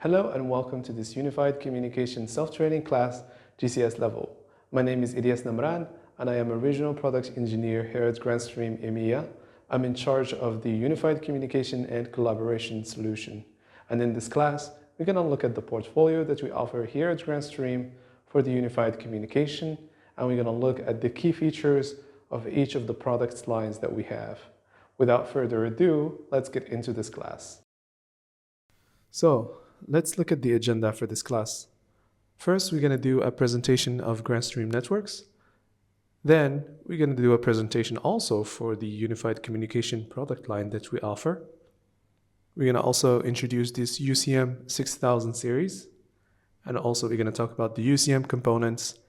Hello and welcome to this Unified Communication Self-Training class, GCS level. My name is Ilyas Namran and I am a Regional Product Engineer here at Grandstream EMEA. I'm in charge of the Unified Communication and Collaboration solution. And in this class, we're going to look at the portfolio that we offer here at Grandstream for the Unified Communication, and we're going to look at the key features of each of the product lines that we have. Without further ado, let's get into this class. So, let's look at the agenda for this class. First, we're going to do a presentation of Grandstream Networks. Then, we're going to do a presentation also for the Unified Communication product line that we offer. We're going to also introduce this UCM 6000 series. And also, we're going to talk about the UCM components.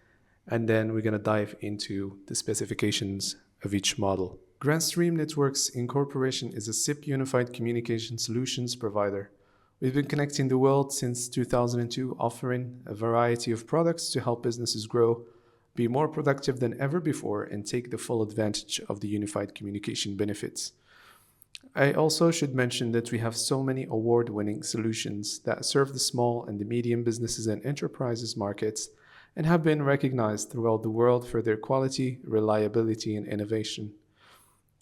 And then we're going to dive into the specifications of each model. Grandstream Networks Incorporation is a SIP Unified Communication Solutions provider. We've been connecting the world since 2002, offering a variety of products to help businesses grow, be more productive than ever before, and take the full advantage of the unified communication benefits. I also should mention that we have so many award-winning solutions that serve the small and the medium businesses and enterprises markets and have been recognized throughout the world for their quality, reliability, and innovation.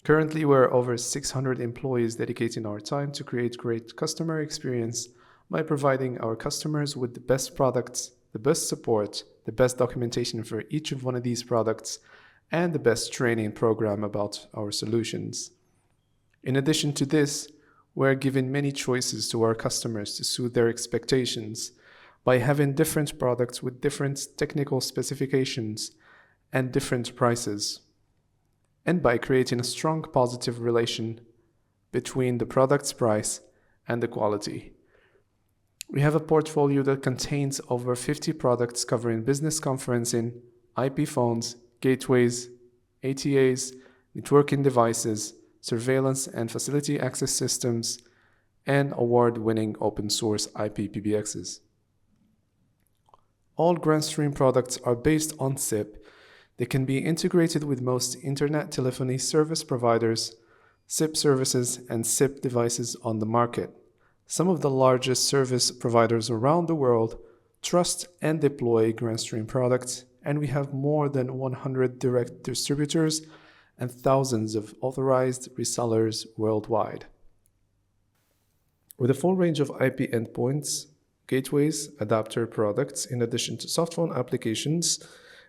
Currently, we're over 600 employees dedicating our time to create great customer experience by providing our customers with the best products, the best support, the best documentation for each of one of these products, and the best training program about our solutions. In addition to this, we're giving many choices to our customers to suit their expectations by having different products with different technical specifications and different prices, and by creating a strong positive relation between the product's price and the quality. We have a portfolio that contains over 50 products covering business conferencing, IP phones, gateways, ATAs, networking devices, surveillance and facility access systems, and award-winning open-source IP PBXs. All Grandstream products are based on SIP. They can be integrated with most internet telephony service providers, SIP services, and SIP devices on the market. Some of the largest service providers around the world trust and deploy Grandstream products, and we have more than 100 direct distributors and thousands of authorized resellers worldwide. With a full range of IP endpoints, gateways, adapter products, in addition to softphone applications,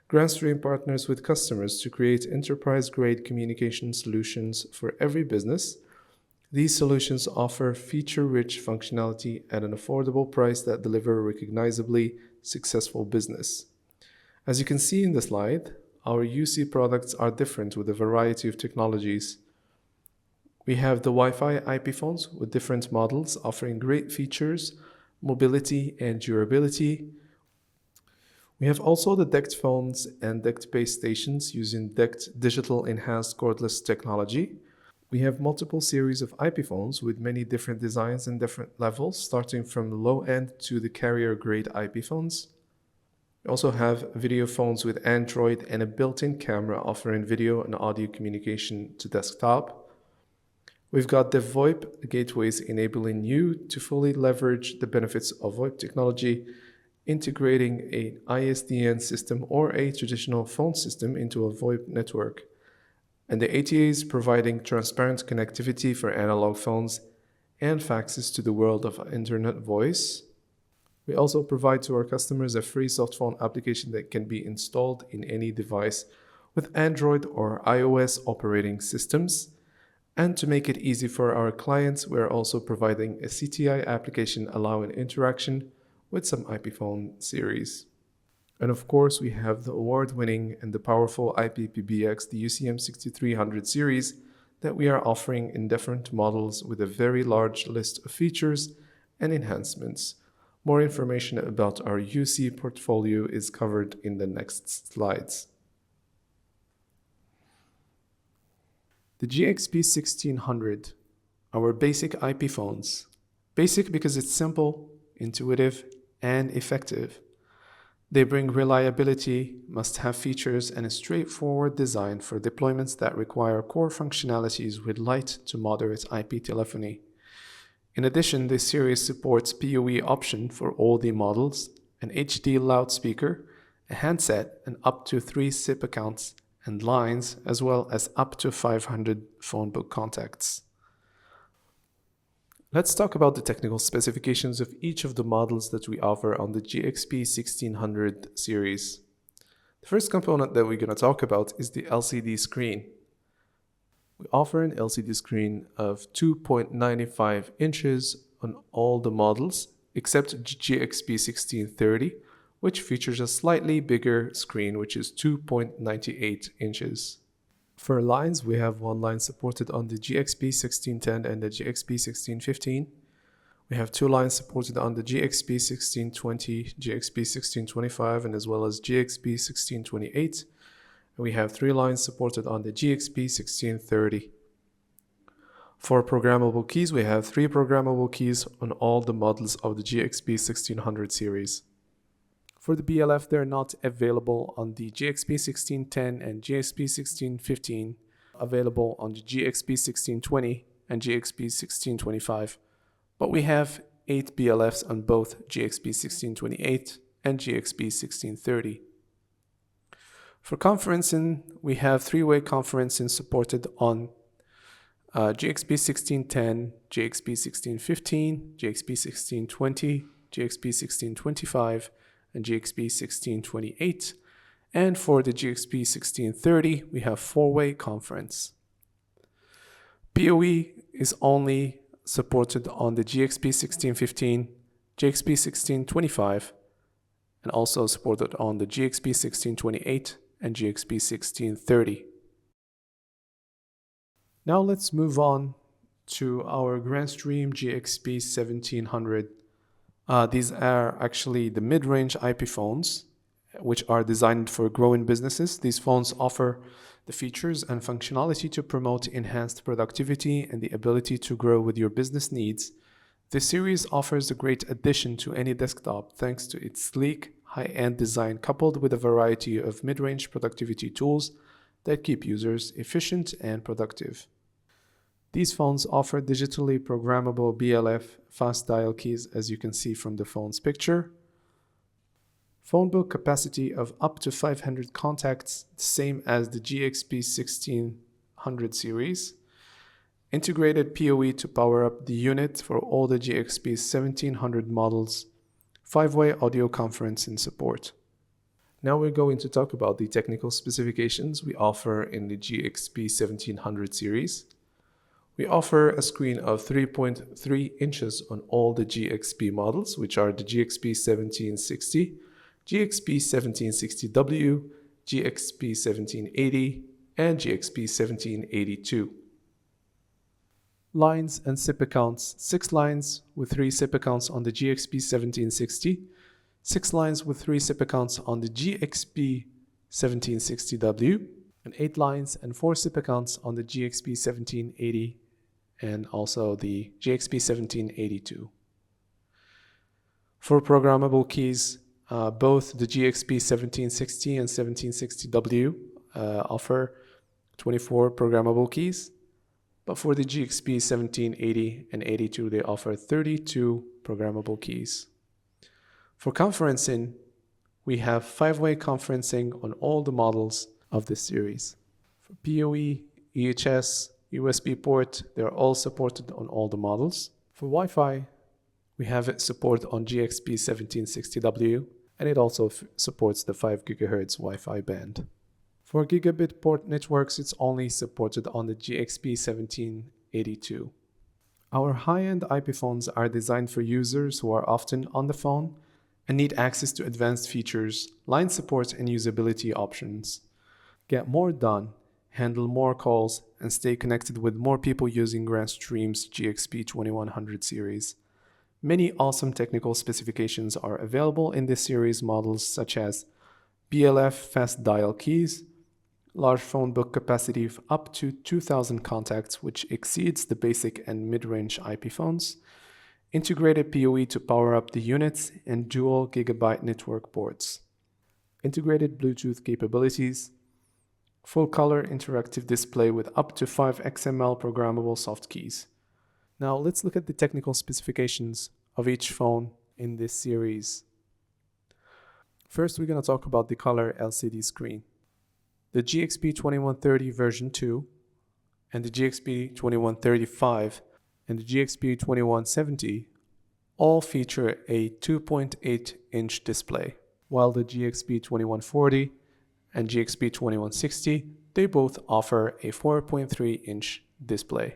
Grandstream partners with customers to create enterprise-grade communication solutions for every business. These solutions offer feature-rich functionality at an affordable price that deliver a recognizably successful business. As you can see in the slide, our UC products are different with a variety of technologies. We have the Wi-Fi IP phones with different models offering great features, mobility, and durability. We have also the DECT phones and DECT base stations using DECT digital enhanced cordless technology. We have multiple series of IP phones with many different designs and different levels, starting from the low end to the carrier grade IP phones. We also have video phones with Android and a built-in camera offering video and audio communication to desktop. We've got the VoIP gateways enabling you to fully leverage the benefits of VoIP technology, integrating an ISDN system or a traditional phone system into a VoIP network, and the ATAs providing transparent connectivity for analog phones and faxes to the world of internet voice. We also provide to our customers a free softphone application that can be installed in any device with Android or iOS operating systems. And to make it easy for our clients, we're also providing a CTI application allowing interaction with some IP phone series. And of course, we have the award-winning and the powerful IP PBX, the UCM 6300 series, that we are offering in different models with a very large list of features and enhancements. More information about our UC portfolio is covered in the next slides. The GXP 1600, our basic IP phones. Basic because it's simple, intuitive, and effective. They bring reliability, must-have features, and a straightforward design for deployments that require core functionalities with light to moderate IP telephony. In addition, this series supports PoE option for all the models, an HD loudspeaker, a handset, and up to 3 SIP accounts and lines, as well as up to 500 phone book contacts. Let's talk about the technical specifications of each of the models that we offer on the GXP 1600 series. The first component that we're going to talk about is the LCD screen. We offer an LCD screen of 2.95 inches on all the models except GXP 1630, which features a slightly bigger screen, which is 2.98 inches. For lines, we have one line supported on the GXP 1610 and the GXP 1615. We have two lines supported on the GXP 1620, GXP 1625, and as well as GXP 1628. And we have three lines supported on the GXP 1630. For programmable keys, we have three programmable keys on all the models of the GXP 1600 series. For the BLF, they're not available on the GXP 1610 and GXP 1615, available on the GXP 1620 and GXP 1625. But we have 8 BLFs on both GXP 1628 and GXP 1630. For conferencing, we have three-way conferencing supported on GXP 1610, GXP 1615, GXP 1620, GXP 1625, and GXP 1628. And for the GXP 1630, we have four-way conference. PoE is only supported on the GXP 1615, GXP 1625, and also supported on the GXP 1628 and GXP 1630. Now let's move on to our Grandstream GXP 1700. These are actually the mid-range IP phones, which are designed for growing businesses. These phones offer the features and functionality to promote enhanced productivity and the ability to grow with your business needs. This series offers a great addition to any desktop thanks to its sleek, high-end design coupled with a variety of mid-range productivity tools that keep users efficient and productive. These phones offer digitally programmable BLF fast dial keys, as you can see from the phone's picture. Phone book capacity of up to 500 contacts, same as the GXP 1600 series. Integrated PoE to power up the unit for all the GXP 1700 models. 5-way audio conferencing support. Now we're going to talk about the technical specifications we offer in the GXP 1700 series. We offer a screen of 3.3 inches on all the GXP models, which are the GXP 1760, GXP 1760W, GXP 1780, and GXP 1782. Lines and SIP accounts: 6 lines with 3 SIP accounts on the GXP 1760, 6 lines with 3 SIP accounts on the GXP 1760W, and 8 lines and 4 SIP accounts on the GXP 1780 and also the GXP 1782. For programmable keys, both the GXP 1760 and 1760W offer 24 programmable keys, but for the GXP 1780 and 82, they offer 32 programmable keys. For conferencing, we have 5-way conferencing on all the models of this series. For PoE, EHS, USB port, they are all supported on all the models. For Wi-Fi, we have it supported on GXP 1760W, and it also supports the 5 GHz Wi-Fi band. For gigabit port networks, it's only supported on the GXP 1782. Our high-end IP phones are designed for users who are often on the phone and need access to advanced features, line support, and usability options. Get more done, handle more calls, and stay connected with more people using Grandstream's GXP 2100 series. Many awesome technical specifications are available in this series models, such as BLF fast dial keys, large phone book capacity of up to 2,000 contacts, which exceeds the basic and mid-range IP phones, integrated PoE to power up the units, and dual gigabyte network ports, integrated Bluetooth capabilities, full color interactive display with up to 5 XML programmable soft keys. Now let's look at the technical specifications of each phone in this series. First, we're going to talk about the color LCD screen. The GXP2130 version 2 and the GXP2135 and the GXP2170 all feature a 2.8-inch display, while the GXP2140 and GXP2160, they both offer a 4.3-inch display.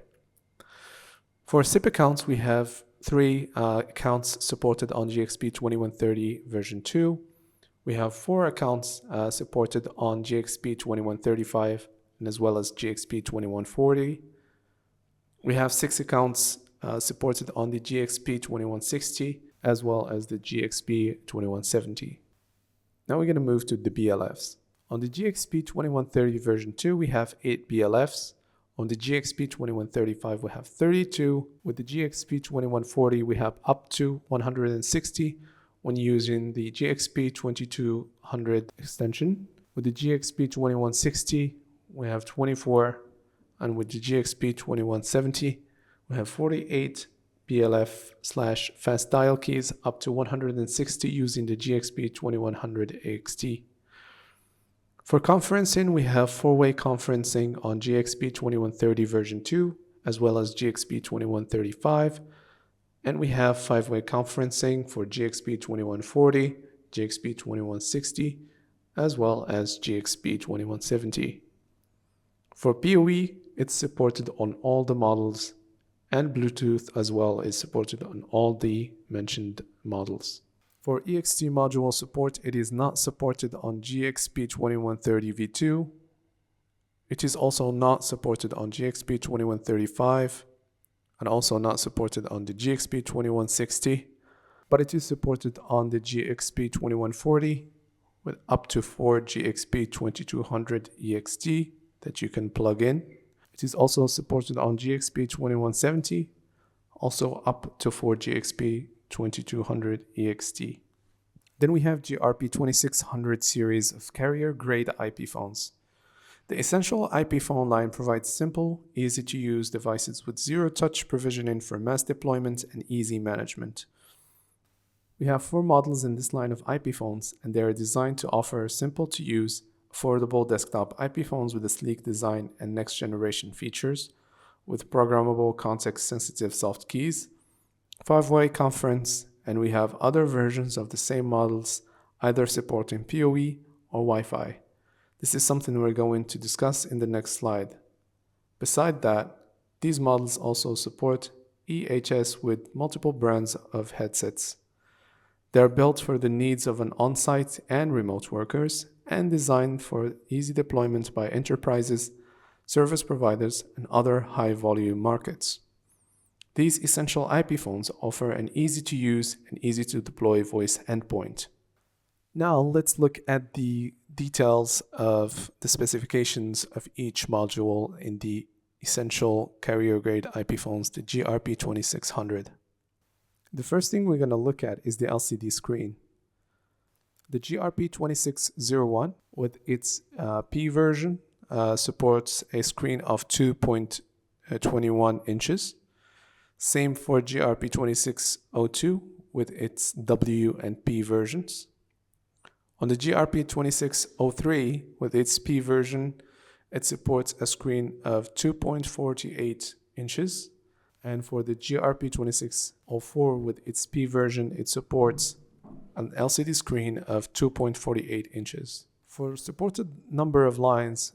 For SIP accounts, we have 3 accounts supported on GXP2130 version 2. We have 4 accounts supported on GXP2135 and as well as GXP2140. We have 6 accounts supported on the GXP2160 as well as the GXP2170. Now we're going to move to the BLFs. On the GXP2130 version 2, we have 8 BLFs. On the GXP2135, we have 32. With the GXP2140, we have up to 160 when using the GXP2200 extension. With the GXP2160, we have 24. And with the GXP2170, we have 48 BLF/fast dial keys up to 160 using the GXP2100 AXT. For conferencing, we have 4-way conferencing on GXP2130 version 2 as well as GXP2135, and we have 5-way conferencing for GXP2140, GXP2160 as well as GXP2170. For PoE, it's supported on all the models, and Bluetooth as well is supported on all the mentioned models. For EXT module support, it is not supported on GXP2130 V2. It is also not supported on GXP2135 and also not supported on the GXP2160, but it is supported on the GXP2140 with up to 4 GXP2200 EXT that you can plug in. It is also supported on GXP2170, also up to 4 GXP2200 EXT. Then we have GRP2600 series of carrier-grade IP phones. The Essential IP phone line provides simple, easy-to-use devices with zero-touch provisioning for mass deployment and easy management. We have 4 models in this line of IP phones, and they are designed to offer simple-to-use, affordable desktop IP phones with a sleek design and next-generation features, with programmable context-sensitive soft keys, 5-way conference, and we have other versions of the same models either supporting PoE or Wi-Fi. This is something we're going to discuss in the next slide. Beside that, these models also support EHS with multiple brands of headsets. They are built for the needs of an on-site and remote workers and designed for easy deployment by enterprises, service providers, and other high-volume markets. These Essential IP phones offer an easy-to-use and easy-to-deploy voice endpoint. Now let's look at the details of the specifications of each module in the Essential carrier-grade IP phones, the GRP2600. The first thing we're going to look at is the LCD screen. The GRP2601 with its P version supports a screen of 2.21 inches. Same for GRP2602 with its W and P versions. On the GRP2603 with its P version, it supports a screen of 2.48 inches. And for the GRP2604 with its P version, it supports an LCD screen of 2.48 inches. For supported number of lines,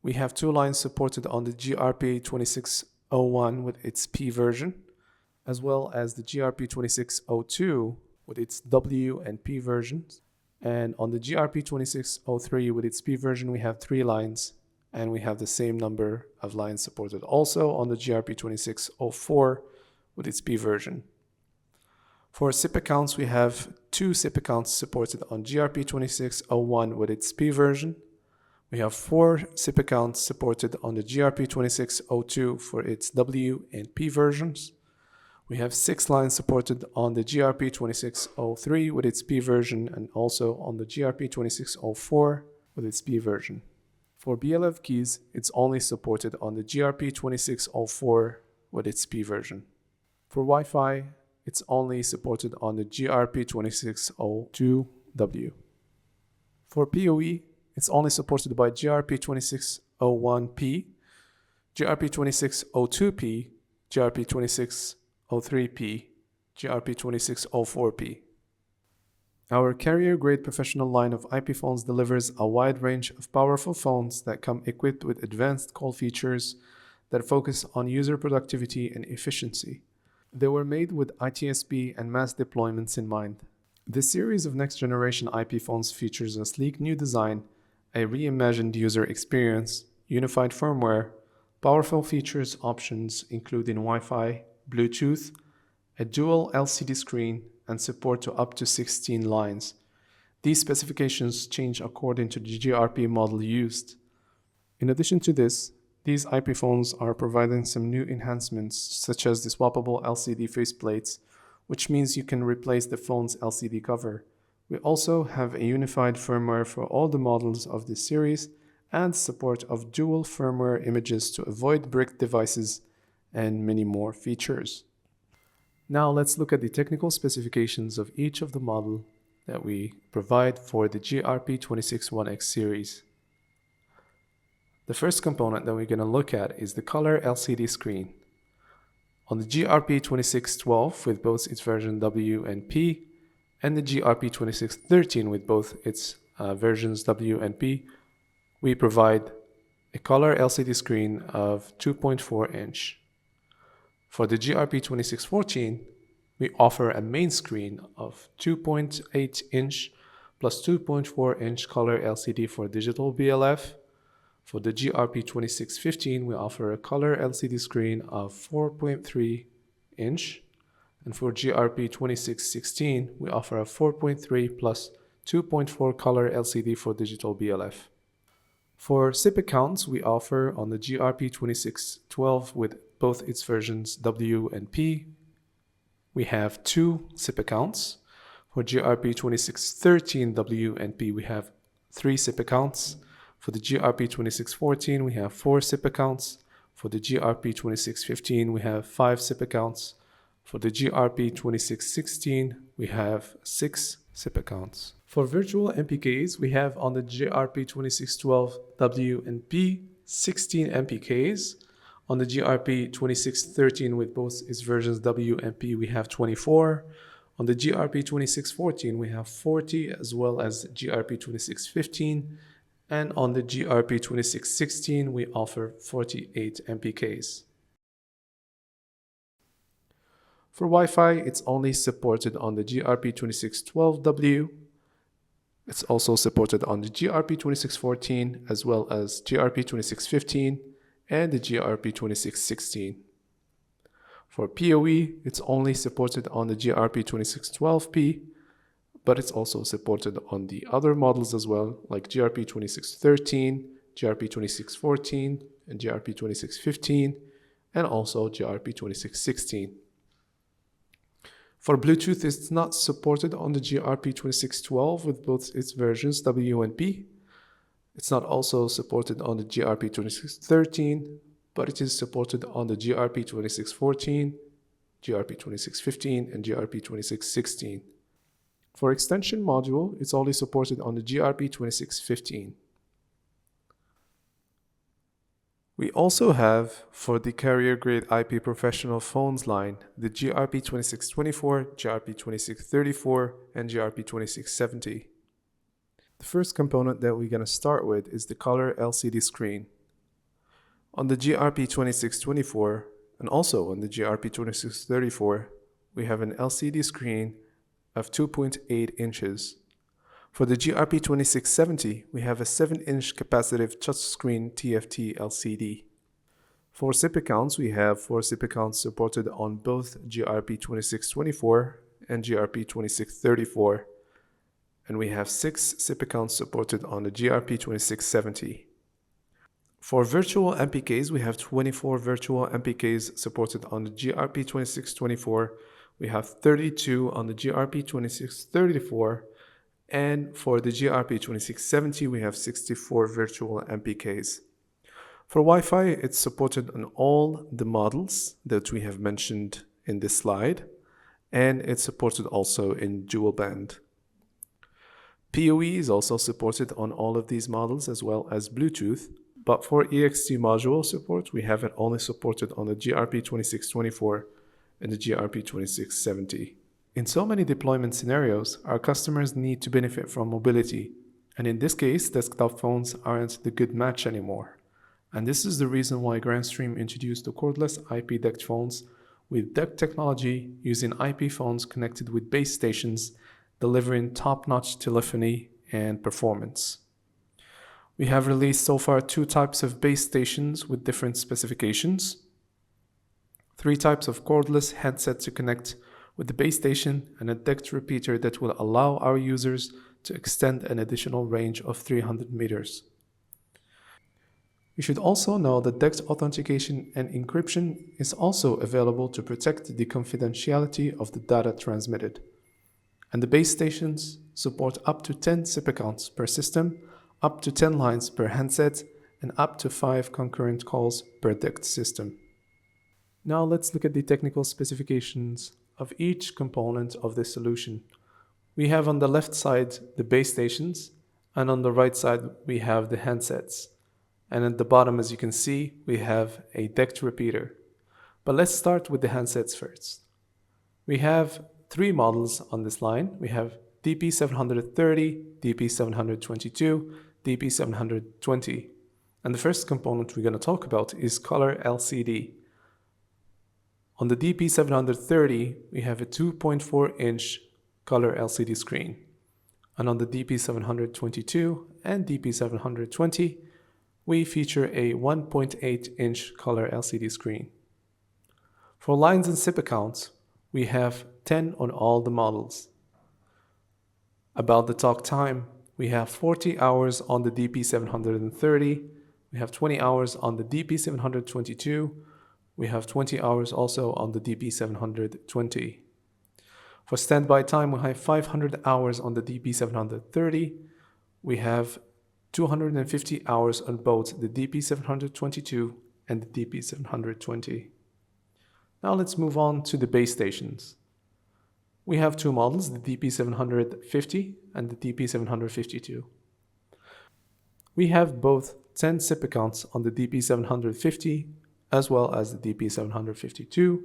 we have 2 lines supported on the GRP2601 with its P version, as well as the GRP2602 with its W and P versions. And on the GRP2603 with its P version, we have 3 lines, and we have the same number of lines supported also on the GRP2604 with its P version. For SIP accounts, we have 2 SIP accounts supported on GRP2601 with its P version. We have 4 SIP accounts supported on the GRP2602 for its W and P versions. We have 6 lines supported on the GRP2603 with its P version and also on the GRP2604 with its P version. For BLF keys, it's only supported on the GRP2604 with its P version. For Wi-Fi, it's only supported on the GRP2602W. For PoE, it's only supported by GRP2601P, GRP2602P, GRP2603P, GRP2604P. Our carrier-grade professional line of IP phones delivers a wide range of powerful phones that come equipped with advanced call features that focus on user productivity and efficiency. They were made with ITSP and mass deployments in mind. This series of next-generation IP phones features a sleek new design, a reimagined user experience, unified firmware, powerful features options including Wi-Fi, Bluetooth, a dual LCD screen, and support to up to 16 lines. These specifications change according to the GRP model used. In addition to this, these IP phones are providing some new enhancements such as the swappable LCD faceplates, which means you can replace the phone's LCD cover. We also have a unified firmware for all the models of this series and support of dual firmware images to avoid bricked devices and many more features. Now let's look at the technical specifications of each of the model that we provide for the GRP261X series. The first component that we're going to look at is the color LCD screen. On the GRP2612 with both its version W and P, and the GRP2613 with both its versions W and P, we provide a color LCD screen of 2.4 inch. For the GRP2614, we offer a main screen of 2.8 inch plus 2.4 inch color LCD for digital BLF. For the GRP2615, we offer a color LCD screen of 4.3 inch. And for GRP2616, we offer a 4.3 plus 2.4 color LCD for digital BLF. For SIP accounts, we offer on the GRP2612 with both its versions W and P, we have 2 SIP accounts. For GRP2613 W and P, we have 3 SIP accounts. For the GRP2614, we have 4 SIP accounts. For the GRP2615, we have 5 SIP accounts. For the GRP2616, we have 6 SIP accounts. For virtual MPKs, we have on the GRP2612 W and P 16 MPKs. On the GRP2613 with both its versions W and P, we have 24. On the GRP2614, we have 40, as well as GRP2615. And on the GRP2616, we offer 48 MPKs. For Wi-Fi, it's only supported on the GRP2612W. It's also supported on the GRP2614, as well as GRP2615 and the GRP2616. For PoE, it's only supported on the GRP2612P, but it's also supported on the other models as well, like GRP2613, GRP2614, and GRP2615, and also GRP2616. For Bluetooth, it's not supported on the GRP2612 with both its versions W and P. It's not also supported on the GRP2613, but it is supported on the GRP2614, GRP2615, and GRP2616. For extension module, it's only supported on the GRP2615. We also have, for the carrier-grade IP professional phones line, the GRP2624, GRP2634, and GRP2670. The first component that we're going to start with is the color LCD screen. On the GRP2624 and also on the GRP2634, we have an LCD screen of 2.8 inches. For the GRP2670, we have a 7-inch capacitive touchscreen TFT LCD. For SIP accounts, we have 4 SIP accounts supported on both GRP2624 and GRP2634. And we have 6 SIP accounts supported on the GRP2670. For virtual MPKs, we have 24 virtual MPKs supported on the GRP2624. We have 32 on the GRP2634. And for the GRP2670, we have 64 virtual MPKs. For Wi-Fi, it's supported on all the models that we have mentioned in this slide, and it's supported also in dual band. PoE is also supported on all of these models as well as Bluetooth, but for EXT module support, we have it only supported on the GRP2624 and the GRP2670. In so many deployment scenarios, our customers need to benefit from mobility, and in this case, desktop phones aren't the good match anymore. And this is the reason why Grandstream introduced the cordless IP DECT phones with DECT technology using IP phones connected with base stations, delivering top-notch telephony and performance. We have released so far 2 types of base stations with different specifications, 3 types of cordless headset to connect with the base station, and a DECT repeater that will allow our users to extend an additional range of 300 meters. You should also know that DECT authentication and encryption is also available to protect the confidentiality of the data transmitted. And the base stations support up to 10 SIP accounts per system, up to 10 lines per handset, and up to 5 concurrent calls per DECT system. Now let's look at the technical specifications of each component of this solution. We have on the left side the base stations, and on the right side we have the handsets. And at the bottom, as you can see, we have a DECT repeater. But let's start with the handsets first. We have 3 models on this line. We have DP730, DP722, DP720. And the first component we're going to talk about is color LCD. On the DP730, we have a 2.4-inch color LCD screen. And on the DP722 and DP720, we feature a 1.8-inch color LCD screen. For lines and SIP accounts, we have 10 on all the models. About the talk time, we have 40 hours on the DP730, we have 20 hours on the DP722, we have 20 hours also on the DP720. For standby time, we have 500 hours on the DP730. We have 250 hours on both the DP722 and the DP720. Now let's move on to the base stations. We have 2 models, the DP750 and the DP752. We have both 10 SIP accounts on the DP750 as well as the DP752.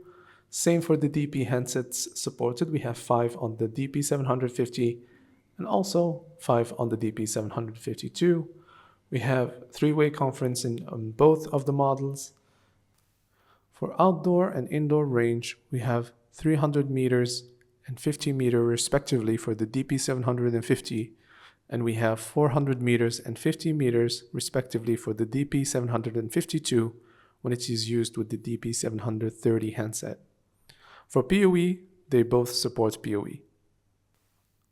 Same for the DP handsets supported. We have 5 on the DP750 and also 5 on the DP752. We have 3-way conferencing on both of the models. For outdoor and indoor range, we have 300 meters and 50 meters respectively for the DP750, and we have 400 meters and 50 meters respectively for the DP752 when it is used with the DP730 handset. For PoE, they both support PoE.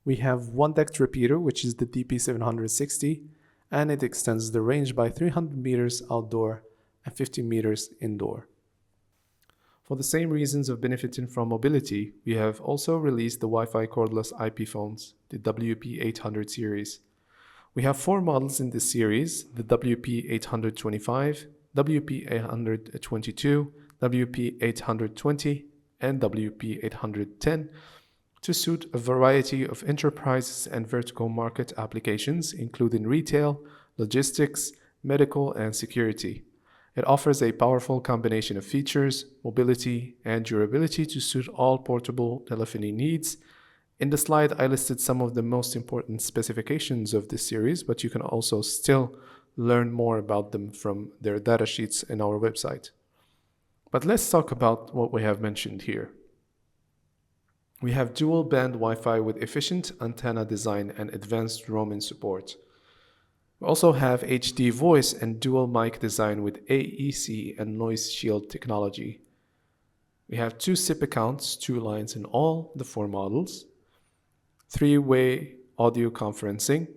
We have one DECT repeater, which is the DP760, and it extends the range by 300 meters outdoor and 50 meters indoor. For the same reasons of benefiting from mobility, we have also released the Wi-Fi cordless IP phones, the WP800 series. We have 4 models in this series, the WP825, WP822, WP820, and WP810, to suit a variety of enterprises and vertical market applications, including retail, logistics, medical, and security. It offers a powerful combination of features, mobility, and durability to suit all portable telephony needs. In the slide, I listed some of the most important specifications of this series, but you can also still learn more about them from their datasheets in our website. But let's talk about what we have mentioned here. We have dual band Wi-Fi with efficient antenna design and advanced roaming support. We also have HD voice and dual mic design with AEC and noise shield technology. We have 2 SIP accounts, 2 lines in all the 4 models, 3-way audio conferencing,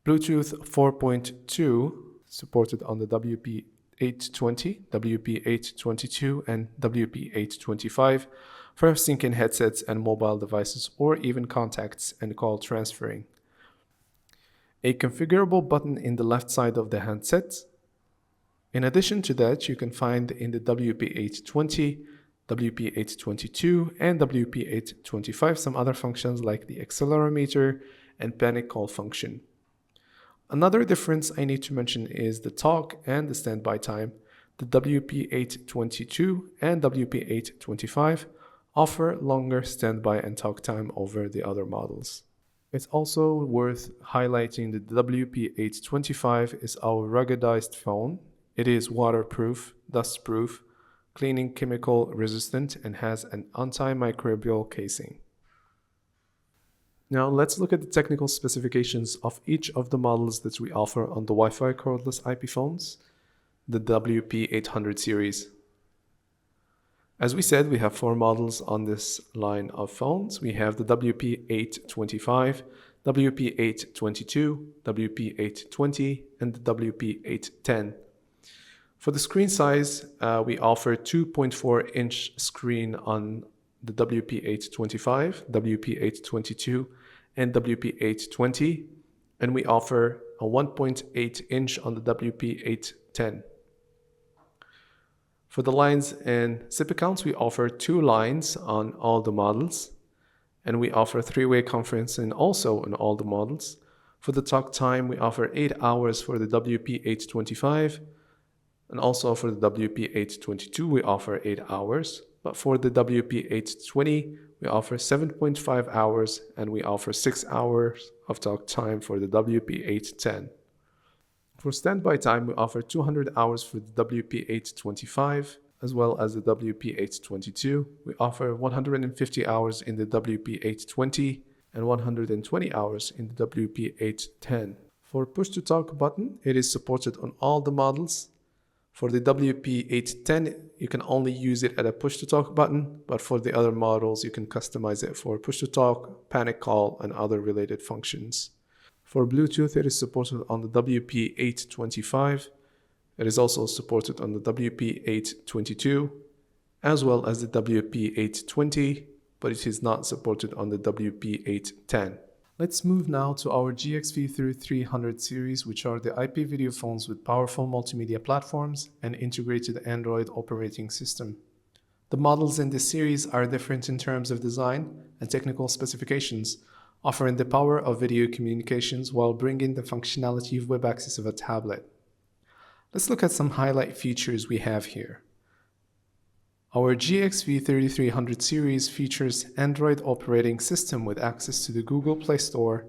Bluetooth 4.2 supported on the WP820, WP822, and WP825 for syncing headsets and mobile devices or even contacts and call transferring. A configurable button in the left side of the handset. In addition to that, you can find in the WP820 WP822 and WP825 some other functions like the accelerometer and panic call function. Another difference I need to mention is the talk and the standby time. The WP822 and WP825 offer longer standby and talk time over the other models. It's also worth highlighting that the WP825 is our ruggedized phone. It is waterproof, dustproof, cleaning chemical resistant, and has an antimicrobial casing. Now let's look at the technical specifications of each of the models that we offer on the Wi-Fi cordless IP phones, the WP800 series. As we said, we have 4 models on this line of phones. We have the WP825, WP822, WP820, and the WP810. For the screen size, we offer 2.4-inch screen on the WP825, WP822, and WP820, and we offer a 1.8-inch on the WP810. For the lines and SIP accounts, we offer 2 lines on all the models, and we offer 3-way conferencing also on all the models. For the talk time, we offer 8 hours for the WP825, and also for the WP822, we offer 8 hours. But for the WP820, we offer 7.5 hours, and we offer 6 hours of talk time for the WP810. For standby time, we offer 200 hours for the WP825, as well as the WP822. We offer 150 hours in the WP820 and 120 hours in the WP810. For push-to-talk button, it is supported on all the models. For the WP810, you can only use it at a push-to-talk button, but for the other models, you can customize it for push-to-talk, panic call, and other related functions. For Bluetooth, it is supported on the WP825. It is also supported on the WP822, as well as the WP820, but it is not supported on the WP810. Let's move now to our GXV3300 series, which are the IP video phones with powerful multimedia platforms and integrated Android operating system. The models in this series are different in terms of design and technical specifications, offering the power of video communications while bringing the functionality of web access of a tablet. Let's look at some highlight features we have here. Our GXV3300 series features Android operating system with access to the Google Play Store,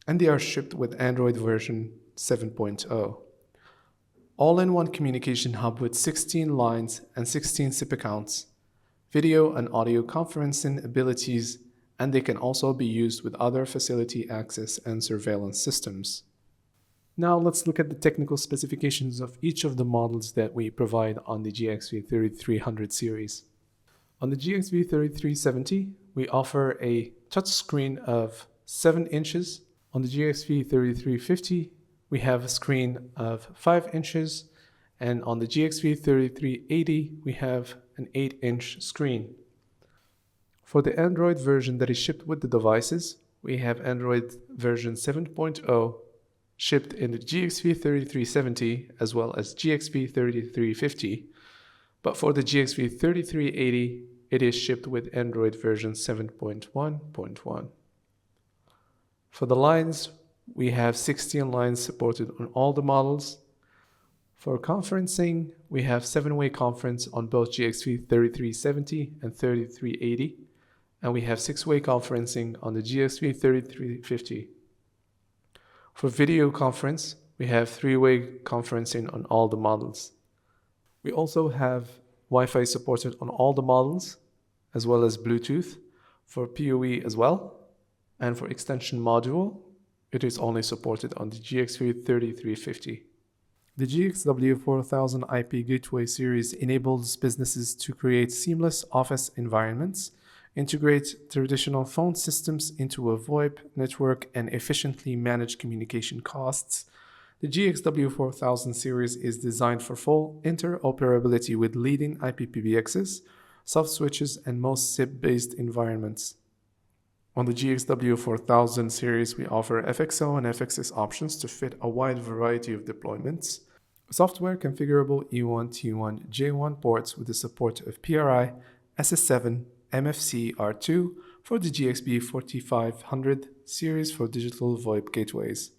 and they are shipped with Android version 7.0. All-in-one communication hub with 16 lines and 16 SIP accounts, video and audio conferencing abilities, and they can also be used with other facility access and surveillance systems. Now let's look at the technical specifications of each of the models that we provide on the GXV3300 series. On the GXV3370, we offer a touchscreen of 7 inches. On the GXV3350, we have a screen of 5 inches. And on the GXV3380, we have an 8-inch screen. For the Android version that is shipped with the devices, we have Android version 7.0 shipped in the GXV3370 as well as GXV3350, but for the GXV3380, it is shipped with Android version 7.1.1. For the lines, we have 16 lines supported on all the models. For conferencing, we have 7-way conference on both GXV3370 and 3380, and we have 6-way conferencing on the GXV3350. For video conference, we have 3-way conferencing on all the models. We also have Wi-Fi supported on all the models, as well as Bluetooth for PoE as well. And for extension module, it is only supported on the GXV3350. The GXW4000 IP Gateway series enables businesses to create seamless office environments, integrate traditional phone systems into a VoIP network, and efficiently manage communication costs. The GXW4000 series is designed for full interoperability with leading IP-PBXs, soft switches, and most SIP-based environments. On the GXW4000 series, we offer FXO and FXS options to fit a wide variety of deployments. Software configurable E1, T1, J1 ports with the support of PRI, SS7 MFC R2 for the GXP 4500 series for digital VoIP gateways,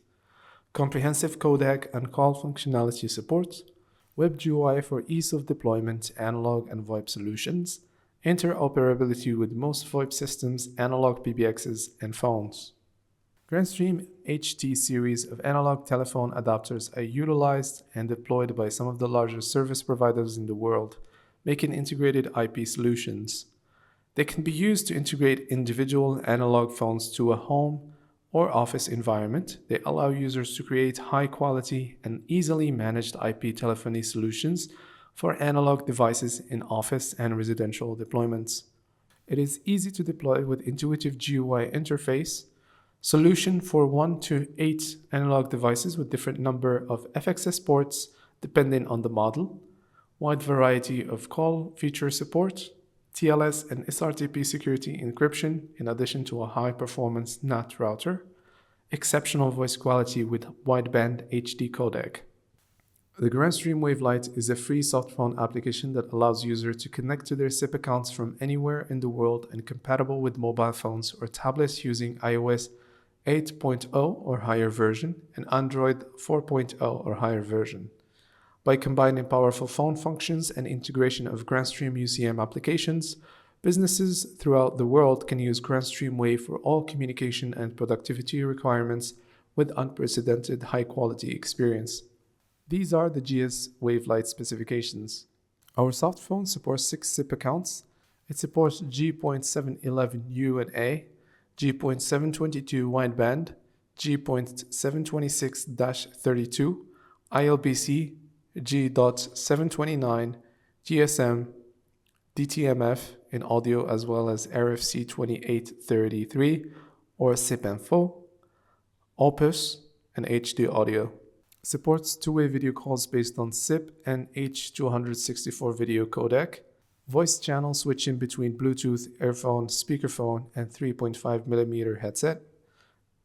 comprehensive codec and call functionality support, WebGUI for ease of deployment, analog and VoIP solutions, interoperability with most VoIP systems, analog PBXs, and phones. Grandstream HT series of analog telephone adapters are utilized and deployed by some of the largest service providers in the world, making integrated IP solutions. They can be used to integrate individual analog phones to a home or office environment. They allow users to create high-quality and easily managed IP telephony solutions for analog devices in office and residential deployments. It is easy to deploy with intuitive GUI interface, solution for 1 to 8 analog devices with different number of FXS ports depending on the model, wide variety of call feature support, TLS and SRTP security encryption in addition to a high-performance NAT router, exceptional voice quality with wideband HD codec. The Grandstream Wavelight is a free softphone application that allows users to connect to their SIP accounts from anywhere in the world and compatible with mobile phones or tablets using iOS 8.0 or higher version and Android 4.0 or higher version. By combining powerful phone functions and integration of Grandstream UCM applications, businesses throughout the world can use Grandstream Wave for all communication and productivity requirements with unprecedented high-quality experience. These are the GS Wavelight specifications. Our softphone supports 6 SIP accounts. It supports G.711U and A, G.722 wideband, G.726-32, ILBC, G.729, GSM, DTMF in audio as well as RFC 2833 or SIP-Info, Opus, and HD audio. Supports two-way video calls based on SIP and H.264 video codec, voice channel switching between Bluetooth, earphone, speakerphone, and 3.5mm headset,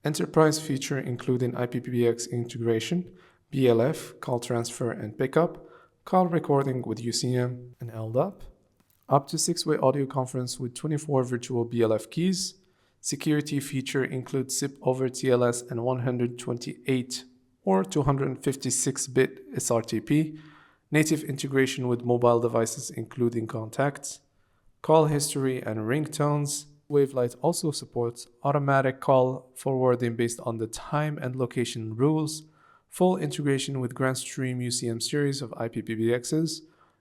enterprise feature including IPPX integration, BLF, call transfer and pickup, call recording with UCM and LDAP, up to 6-way audio conference with 24 virtual BLF keys. Security feature includes SIP over TLS and 128 or 256-bit SRTP, native integration with mobile devices including contacts, call history and ringtones. Wavelight also supports automatic call forwarding based on the time and location rules, full integration with Grandstream UCM series of IPPBXs,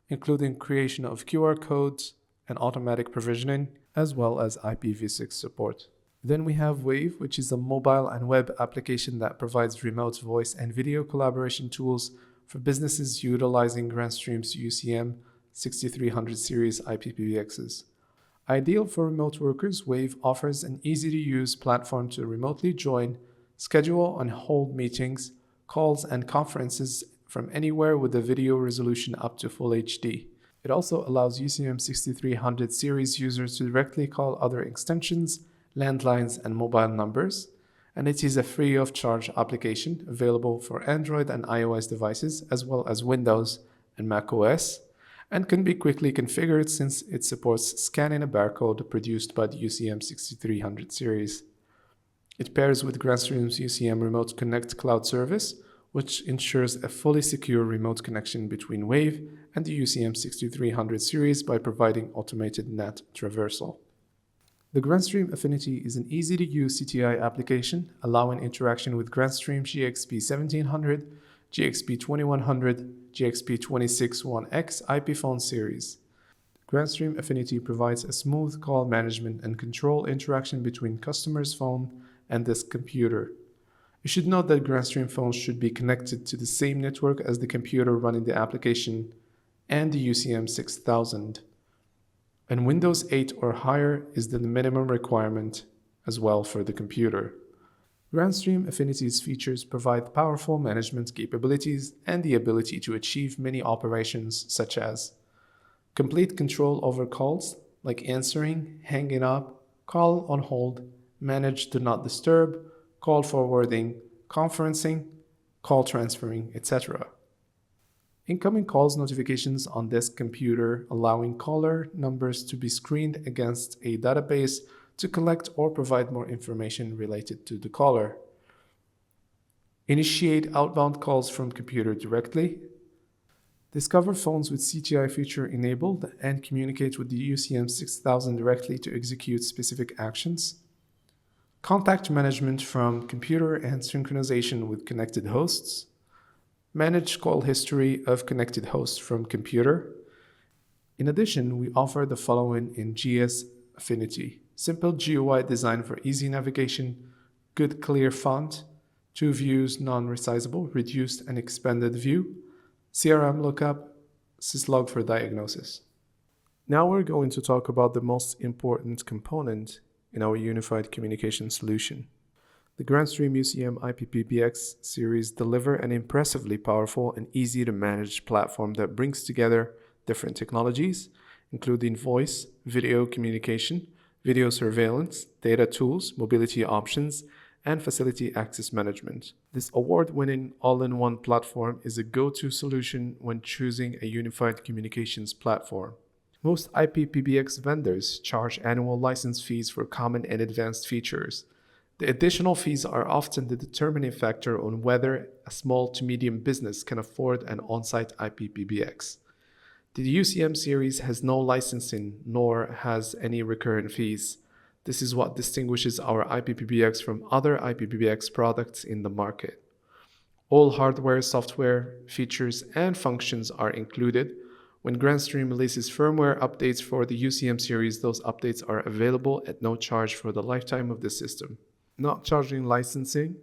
including creation of QR codes and automatic provisioning, as well as IPv6 support. Then we have Wave, which is a mobile and web application that provides remote voice and video collaboration tools for businesses utilizing Grandstream's UCM 6300 series IPPBXs. Ideal for remote workers, Wave offers an easy-to-use platform to remotely join, schedule and hold meetings, calls, and conferences from anywhere with a video resolution up to Full HD. It also allows UCM 6300 series users to directly call other extensions, landlines, and mobile numbers, and it is a free-of-charge application available for Android and iOS devices as well as Windows and macOS, and can be quickly configured since it supports scanning a barcode produced by the UCM 6300 series. It pairs with Grandstream's UCM Remote Connect cloud service, which ensures a fully secure remote connection between Wave and the UCM 6300 series by providing automated NAT traversal. The Grandstream Affinity is an easy-to-use CTI application allowing interaction with Grandstream GXP 1700, GXP 2100, GXP 261X IP phone series. Grandstream Affinity provides a smooth call management and control interaction between customer's phone and this computer. You should note that Grandstream phones should be connected to the same network as the computer running the application and the UCM 6000. And Windows 8 or higher is the minimum requirement as well for the computer. Grandstream Affinity's features provide powerful management capabilities and the ability to achieve many operations such as complete control over calls like answering, hanging up, call on hold, manage do not disturb, call forwarding, conferencing, call transferring, etc. Incoming calls notifications on this computer, allowing caller numbers to be screened against a database to collect or provide more information related to the caller. Initiate outbound calls from computer directly. Discover phones with CTI feature enabled and communicate with the UCM 6000 directly to execute specific actions. Contact management from computer and synchronization with connected hosts. Manage call history of connected hosts from computer. In addition, we offer the following in GS Affinity. Simple GUI design for easy navigation, good clear font, 2 views non-resizable, reduced and expanded view, CRM lookup, syslog for diagnosis. Now we're going to talk about the most important component in our unified communication solution. The Grandstream UCM IPPBX series deliver an impressively powerful and easy to manage platform that brings together different technologies, including voice, video communication, video surveillance, data tools, mobility options, and facility access management. This award-winning all-in-one platform is a go-to solution when choosing a unified communications platform. Most IPPBX vendors charge annual license fees for common and advanced features. The additional fees are often the determining factor on whether a small to medium business can afford an on-site IPPBX. The UCM series has no licensing nor has any recurrent fees. This is what distinguishes our IPPBX from other IPPBX products in the market. All hardware, software, features, and functions are included. When Grandstream releases firmware updates for the UCM series, those updates are available at no charge for the lifetime of the system. Not charging licensing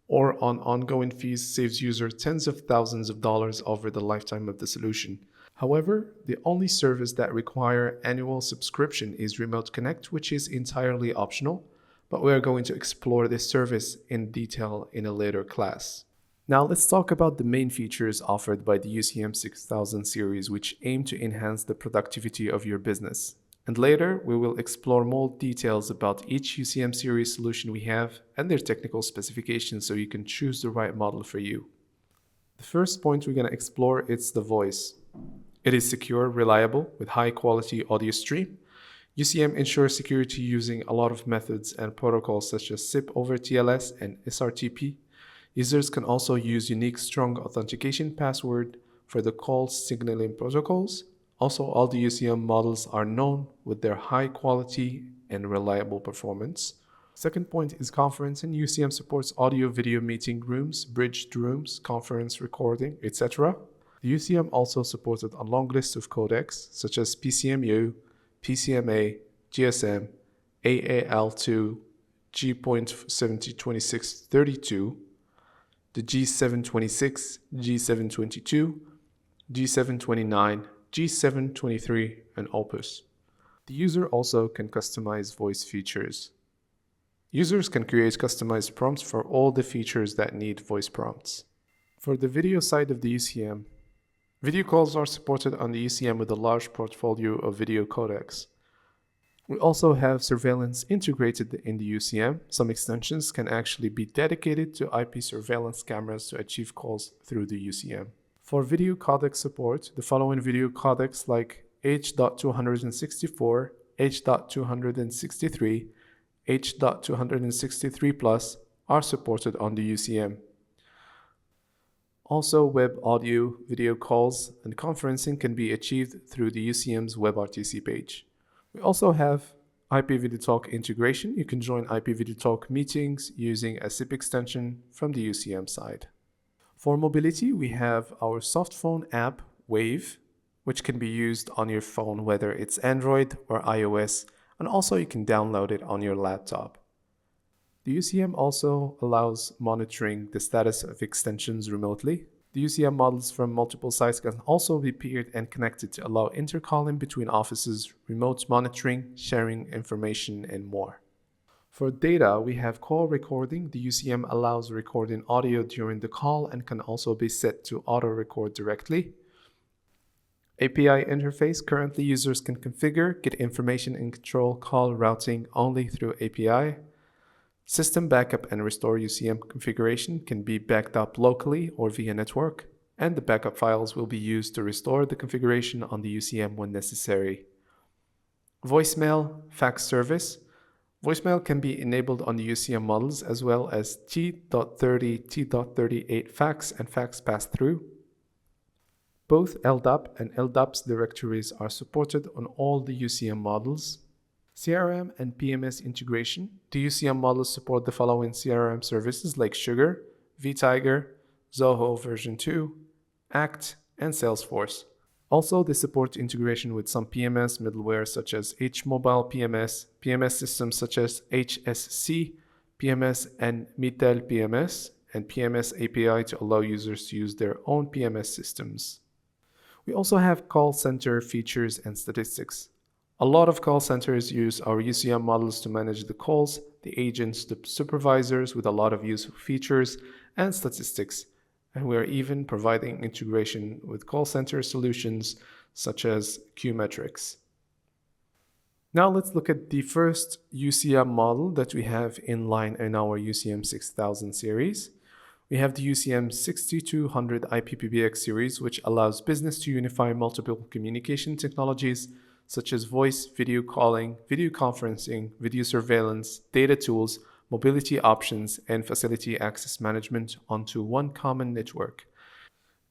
or on ongoing fees saves users tens of thousands of dollars over the lifetime of the solution. However, the only service that requires annual subscription is Remote Connect, which is entirely optional, but we are going to explore this service in detail in a later class. Now let's talk about the main features offered by the UCM 6000 series, which aim to enhance the productivity of your business. And later, we will explore more details about each UCM series solution we have and their technical specifications so you can choose the right model for you. The first point we're going to explore is the voice. It is secure, reliable, with high-quality audio stream. UCM ensures security using a lot of methods and protocols such as SIP over TLS and SRTP. Users can also use unique strong authentication password for the call signaling protocols. Also, all the UCM models are known with their high quality and reliable performance. Second point is conferencing. UCM supports audio video meeting rooms, bridged rooms, conference recording, etc. The UCM also supported a long list of codecs such as PCMU, PCMA, GSM, AAL2, G.702632, the G726, G722, G729, G723, and Opus. The user also can customize voice features. Users can create customized prompts for all the features that need voice prompts. For the video side of the UCM, video calls are supported on the UCM with a large portfolio of video codecs. We also have surveillance integrated in the UCM. Some extensions can actually be dedicated to IP surveillance cameras to achieve calls through the UCM. For video codec support, the following video codecs like H.264, H.263, H.263+ are supported on the UCM. Also, web audio, video calls, and conferencing can be achieved through the UCM's WebRTC page. We also have IP Video Talk integration. You can join IP Video Talk meetings using a SIP extension from the UCM side. For mobility, we have our soft phone app, Wave, which can be used on your phone, whether it's Android or iOS, and also you can download it on your laptop. The UCM also allows monitoring the status of extensions remotely. The UCM models from multiple sites can also be peered and connected to allow intercalling between offices, remote monitoring, sharing information, and more. For data, we have call recording. The UCM allows recording audio during the call and can also be set to auto-record directly. API interface. Currently, users can configure, get information, and control call routing only through API. System backup and restore. UCM configuration can be backed up locally or via network. and the backup files will be used to restore the configuration on the UCM when necessary. Voicemail, fax service. Voicemail can be enabled on the UCM models as well as T.30, T.38 fax and fax pass-through. Both LDAP and LDAPS directories are supported on all the UCM models. CRM and PMS integration. The UCM models support the following CRM services like Sugar, vTiger, Zoho version 2, Act, and Salesforce. Also, they support integration with some PMS middleware such as HMobile PMS, PMS systems such as HSC, PMS and Mitel PMS, and PMS API to allow users to use their own PMS systems. We also have call center features and statistics. A lot of call centers use our UCM models to manage the calls, the agents, the supervisors with a lot of useful features and statistics. And we are even providing integration with call center solutions such as Qmetrics. Now let's look at the first UCM model that we have in line in our UCM 6000 series. We have the UCM 6200 IPPBX series, which allows business to unify multiple communication technologies such as voice, video calling, video conferencing, video surveillance, data tools, mobility options, and facility access management onto one common network.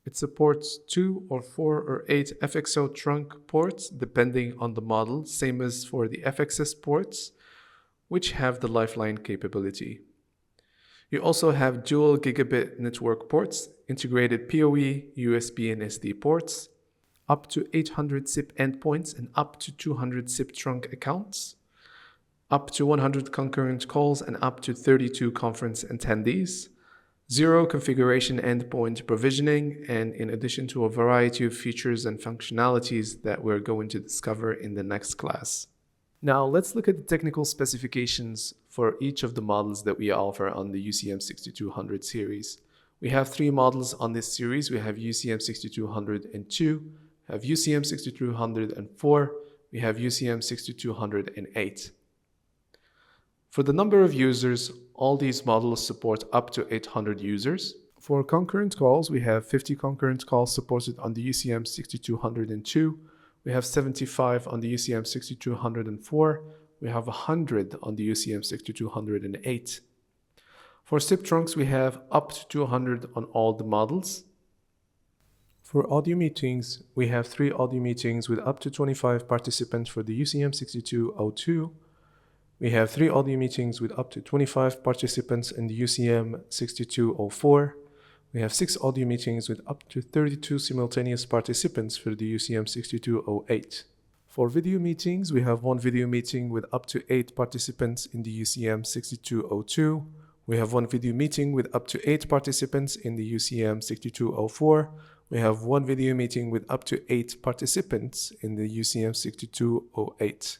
It supports 2 or 4 or 8 FXO trunk ports depending on the model, same as for the FXS ports, which have the lifeline capability. You also have dual gigabit network ports, integrated PoE, USB, and SD ports, up to 800 SIP endpoints and up to 200 SIP trunk accounts, up to 100 concurrent calls and up to 32 conference attendees, 0 configuration endpoint provisioning, and in addition to a variety of features and functionalities that we're going to discover in the next class. Now let's look at the technical specifications for each of the models that we offer on the UCM 6200 series. We have 3 models on this series. We have UCM 6202, we have UCM 6204, we have UCM 6208. For the number of users, all these models support up to 800 users. For concurrent calls, we have 50 concurrent calls supported on the UCM 6202. We have 75 on the UCM 6204. We have 100 on the UCM 6208. For SIP trunks, we have up to 200 on all the models. For audio meetings, we have 3 audio meetings with up to 25 participants for the UCM 6202. We have 3 audio meetings with up to 25 participants in the UCM 6204. We have 6 audio meetings with up to 32 simultaneous participants for the UCM 6208. For video meetings, we have 1 video meeting with up to 8 participants in the UCM 6202. We have 1 video meeting with up to 8 participants in the UCM 6204. We have 1 video meeting with up to 8 participants in the UCM 6208.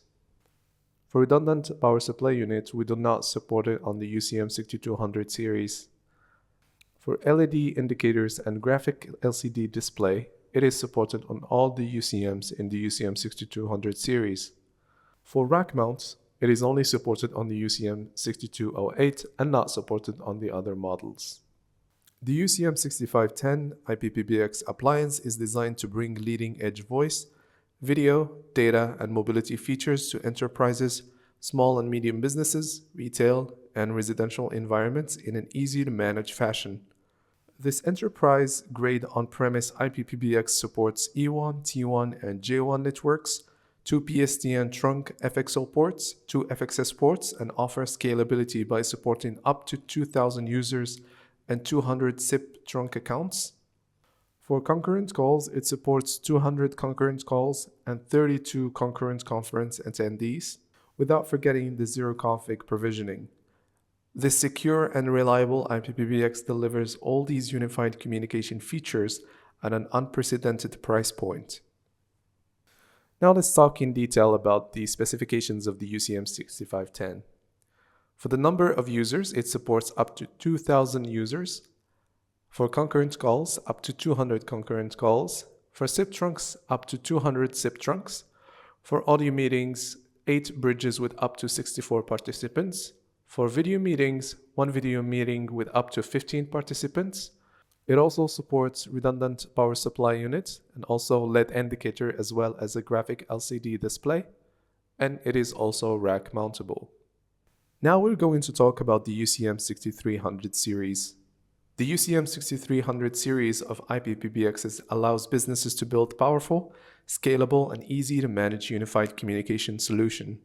For redundant power supply units, we do not support it on the UCM 6200 series. For LED indicators and graphic LCD display, it is supported on all the UCMs in the UCM 6200 series. For rack mounts, it is only supported on the UCM 6208 and not supported on the other models. The UCM 6510 IPPBX appliance is designed to bring leading-edge voice, video, data, and mobility features to enterprises, small and medium businesses, retail, and residential environments in an easy-to-manage fashion. This enterprise-grade on-premise IPPBX supports E1, T1, and J1 networks, 2 PSTN trunk FXO ports, 2 FXS ports, and offers scalability by supporting up to 2,000 users and 200 SIP trunk accounts. For concurrent calls, it supports 200 concurrent calls and 32 concurrent conference attendees, without forgetting the zero-config provisioning. This secure and reliable IPPBX delivers all these unified communication features at an unprecedented price point. Now let's talk in detail about the specifications of the UCM 6510. For the number of users, it supports up to 2,000 users. For concurrent calls, up to 200 concurrent calls. For SIP trunks, up to 200 SIP trunks. For audio meetings, 8 bridges with up to 64 participants. For video meetings, 1 video meeting with up to 15 participants. It also supports redundant power supply unit and also LED indicator as well as a graphic LCD display, and it is also rack mountable. Now we're going to talk about the UCM 6300 series. The UCM 6300 series of IP-PBXs allows businesses to build powerful, scalable, and easy to manage unified communication solution.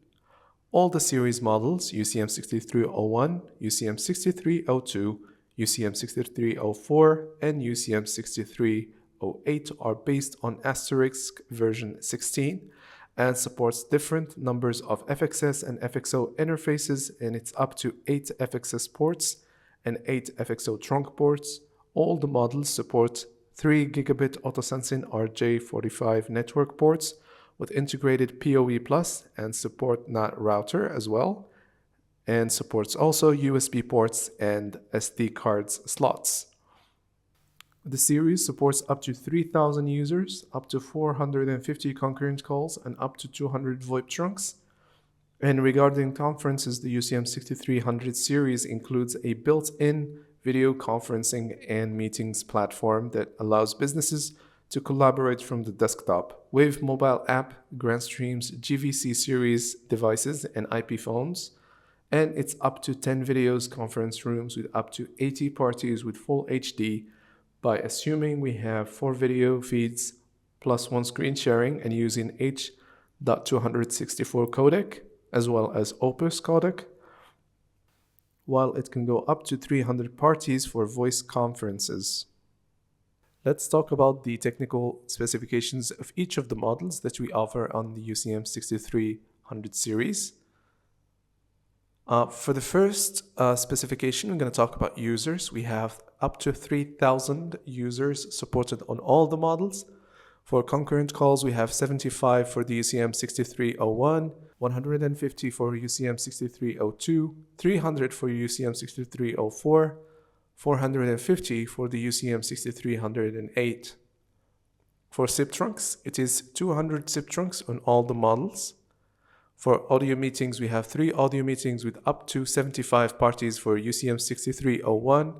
All the series models, UCM 6301, UCM 6302, UCM 6304, and UCM 6308 are based on Asterisk version 16 and supports different numbers of FXS and FXO interfaces, and it's up to 8 FXS ports and 8 FXO trunk ports. All the models support 3 gigabit autosensing RJ45 network ports with integrated PoE Plus and support NAT router as well, and supports also USB ports and SD cards slots. The series supports up to 3,000 users, up to 450 concurrent calls, and up to 200 VoIP trunks. And regarding conferences, the UCM 6300 series includes a built-in video conferencing and meetings platform that allows businesses to collaborate from the desktop with mobile app, Grandstream's GVC series devices, and IP phones. And it's up to 10 videos conference rooms with up to 80 parties with full HD, by assuming we have 4 video feeds plus 1 screen sharing and using H.264 codec as well as Opus codec, while it can go up to 300 parties for voice conferences. Let's talk about the technical specifications of each of the models that we offer on the UCM 6300 series. For the first specification, we're going to talk about users. We have up to 3,000 users supported on all the models. For concurrent calls, we have 75 for the UCM 6301, 150 for UCM 6302, 300 for UCM 6304, 450 for the UCM 6308. For SIP trunks, it is 200 SIP trunks on all the models. For audio meetings, we have 3 audio meetings with up to 75 parties for UCM 6301,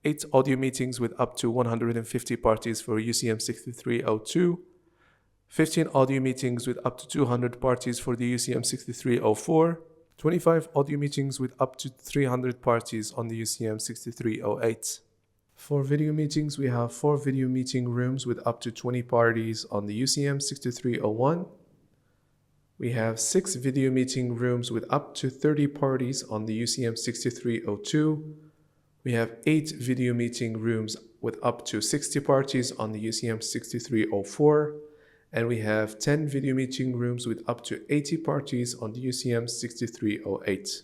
8 audio meetings with up to 150 parties for UCM 6302, 15 audio meetings with up to 200 parties for the UCM 6304, 25 audio meetings with up to 300 parties on the UCM 6308. For video meetings, we have 4 video meeting rooms with up to 20 parties on the UCM 6301. We have 6 video meeting rooms with up to 30 parties on the UCM 6302. We have 8 video meeting rooms with up to 60 parties on the UCM 6304. And we have 10 video meeting rooms with up to 80 parties on the UCM 6308.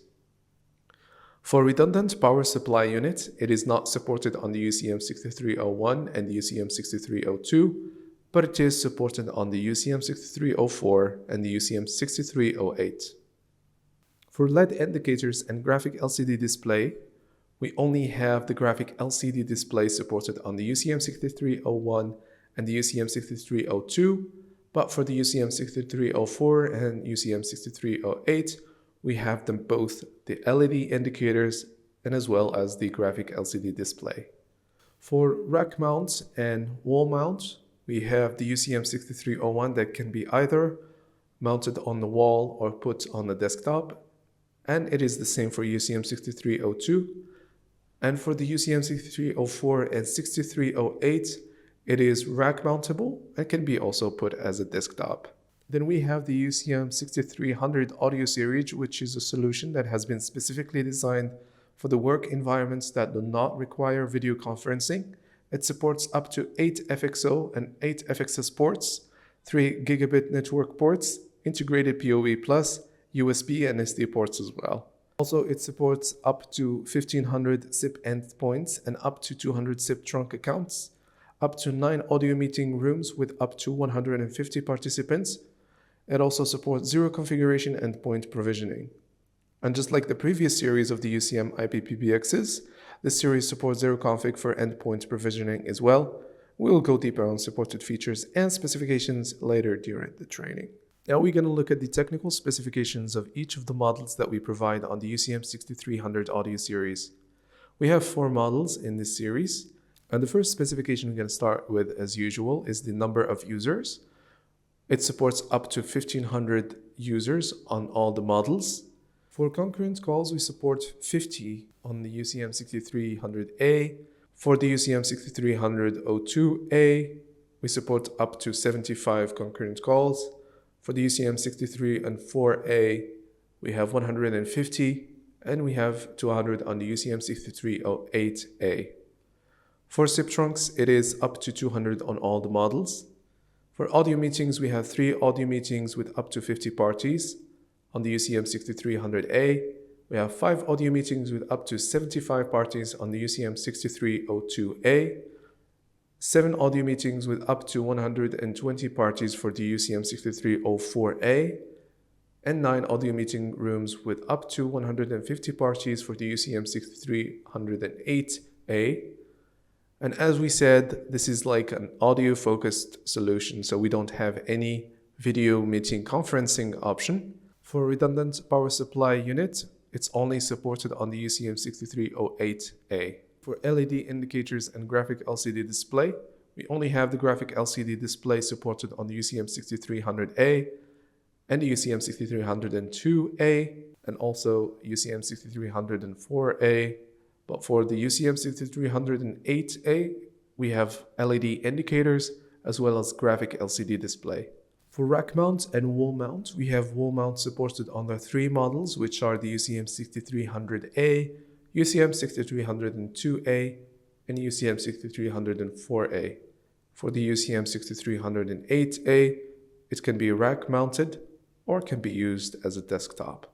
For redundant power supply unit, it is not supported on the UCM 6301 and the UCM 6302, but it is supported on the UCM 6304 and the UCM 6308. For LED indicators and graphic LCD display, we only have the graphic LCD display supported on the UCM 6301 and the UCM 6302, but for the UCM 6304 and UCM 6308, we have them both, the LED indicators and as well as the graphic LCD display. For rack mounts and wall mounts, we have the UCM 6301 that can be either mounted on the wall or put on the desktop, and it is the same for UCM 6302. And for the UCM 6304 and 6308, it is rack mountable and can be also put as a desktop. Then we have the UCM 6300 audio series, which is a solution that has been specifically designed for the work environments that do not require video conferencing. It supports up to 8 FXO and 8 FXS ports, 3 gigabit network ports, integrated PoE Plus, USB and SD ports as well. Also, it supports up to 1,500 SIP endpoints and up to 200 SIP trunk accounts, up to 9 audio meeting rooms with up to 150 participants. It also supports zero configuration endpoint provisioning. And just like the previous series of the UCM IP-PBXs, this series supports zero config for endpoint provisioning as well. We'll go deeper on supported features and specifications later during the training. Now we're going to look at the technical specifications of each of the models that we provide on the UCM 6300 audio series. We have 4 models in this series. And the first specification we're going to start with, as usual, is the number of users. It supports up to 1500 users on all the models. For concurrent calls, we support 50 on the UCM 6300A. For the UCM 6300-02A, we support up to 75 concurrent calls. For the UCM 63 and 4A, we have 150, and we have 200 on the UCM 6308A. For SIP trunks, it is up to 200 on all the models. For audio meetings, we have 3 audio meetings with up to 50 parties. On the UCM 6300A, we have 5 audio meetings with up to 75 parties on the UCM 6302A, 7 audio meetings with up to 120 parties for the UCM 6304A, and 9 audio meeting rooms with up to 150 parties for the UCM 6308A. And as we said, this is like an audio-focused solution, so we don't have any video meeting conferencing option. For redundant power supply unit, it's only supported on the UCM 6308A. For LED indicators and graphic LCD display, we only have the graphic LCD display supported on the UCM 6300A and the UCM 6302A, and also UCM 6304A. But for the UCM 6308A, we have LED indicators as well as graphic LCD display. For rack mount and wall mount, we have wall mount supported on the 3 models, which are the UCM 6300A, UCM 6302A, and UCM 6304A. For the UCM 6308A, it can be rack mounted or can be used as a desktop.